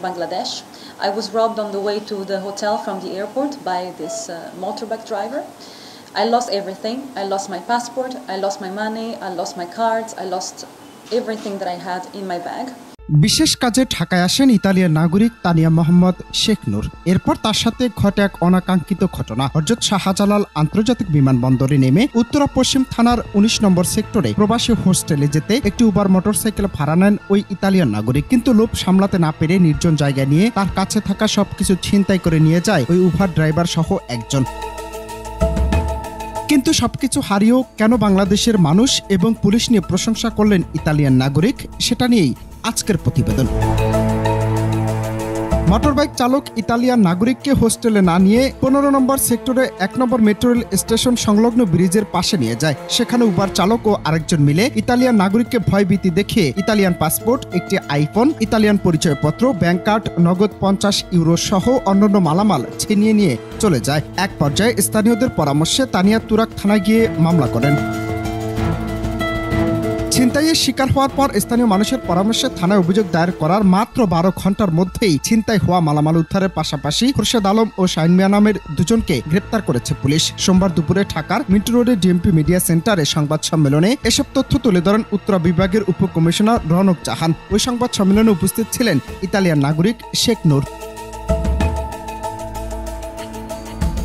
Bangladesh. I was robbed on the way to the hotel from the airport by this motorbike driver. I lost everything. I lost my passport, I lost my money, I lost my cards, I lost everything that I had in my bag. বিশেষ কাজে ঢাকায় আসেন Italian নাগরিক তানিয়া মোহাম্মদ শেখ নূর। এরপর তার সাথে ঘটে এক অনাকাঙ্ক্ষিত ঘটনা। হযরত শাহজালাল আন্তর্জাতিক বিমানবন্দরে নেমে উত্তরা পশ্চিম থানার ১৯ নম্বর সেক্টরে প্রবাসী হোস্টেলে যেতে একটি উবার মোটরসাইকেল ভাড়া নেন ওই ইতালিয়ান নাগরিক। কিন্তু লোভ সামলাতে না পেরে নির্জন জায়গায় নিয়ে তার কাছে থাকা সবকিছু ছিনতাই করে নিয়ে যায় ওই উবার ড্রাইভার সহ একজন। কিন্তু সবকিছু হারিয়েও কেন বাংলাদেশের মানুষ এবং পুলিশ নিয়ে প্রশংসা করলেন ইতালিয়ান নাগরিক, সেটা নিয়েই আজকের প্রতিবেদন। মোটরবাইক চালক ইতালিয়ান নাগরিককে হোস্টেলে না নিয়ে ১৫ নম্বর সেক্টরে ১ নম্বর মেট্রো রেল স্টেশন সংলগ্ন ব্রিজের পাশে নিয়ে যায়। সেখানে উবার চালক ও আরেকজন মিলে ইতালিয়ান নাগরিককে ভয়ভীতি দেখিয়ে ইতালিয়ান পাসপোর্ট, একটি আইফোন, ইতালিয়ান পরিচয়পত্র, ব্যাংক কার্ড, নগদ ৫০ ইউরো সহ অন্যান্য মালামাল ছিনিয়ে নিয়ে চলে যায়। এক পর্যায়ে স্থানীয়দের পরামর্শে তানিয়া তুরাগ থানায় গিয়ে মামলা করেন। ছিনতাইয়ের শিকার হওয়ার পর স্থানীয় মানুষের পরামর্শে থানায় অভিযোগ দায়ের করার মাত্র ১২ ঘন্টার মধ্যেই ছিনতাই হওয়া মালামাল উদ্ধারের পাশাপাশি খুরশেদ আলম ও শাহিন মিয়া নামের দুজনকে গ্রেপ্তার করেছে পুলিশ। সোমবার দুপুরে ঢাকার মিন্টু রোডে ডিএমপি মিডিয়া সেন্টারে সংবাদ সম্মেলনে এসব তথ্য তুলে ধরেন উত্তরা বিভাগের উপকমিশনার রনক জাহান। ওই সংবাদ সম্মেলনে উপস্থিত ছিলেন ইতালিয়ান নাগরিক শেখ নূর।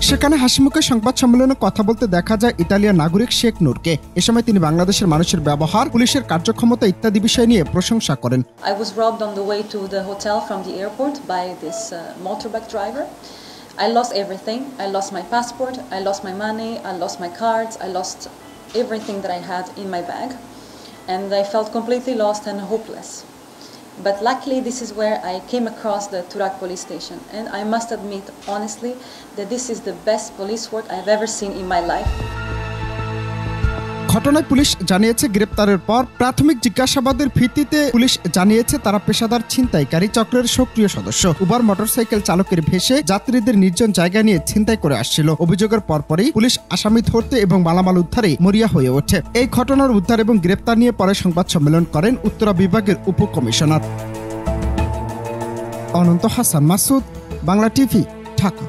সেখানে হাসিমুখে সংবাদ সম্মেলনে কথা বলতে দেখা যায় ইতালিয়ান নাগরিক শেখ নূরকে। এ সময় তিনি বাংলাদেশের মানুষের ব্যবহার, পুলিশের কার্যক্ষমতা ইত্যাদি বিষয় নিয়ে প্রশংসা করেন। I was robbed on the way to the hotel from the airport by this motorbike driver. I lost everything. I lost my passport, I lost my money, I lost my cards, I lost everything that I had in my bag, and I felt completely lost and hopeless. But luckily this is where I came across the Turak police station, and I must admit honestly that this is the best police work I've ever seen in my life. ঘটনায় police জানিয়েছে গ্রেপ্তারের পর প্রাথমিক জিজ্ঞাসাবাদের ভিত্তিতে police জানিয়েছে তারা পেশাদার ছিনতাইকারী চক্রের সক্রিয় সদস্য। উবার মোটরসাইকেল চালকের ভেসে যাত্রীদের নির্জন জায়গা নিয়ে ছিনতাই করে আসছিল। অভিযোগের পরপরই পুলিশ আসামি ধরতে এবং মালামাল উদ্ধারে মরিয়া হয়ে ওঠে। এই ঘটনার উদ্ধার এবং গ্রেপ্তার নিয়ে পরে সংবাদ সম্মেলন করেন উত্তরা বিভাগের উপকমিশনার। অনন্ত হাসান মাসুদ, বাংলা টিভি, ঢাকা।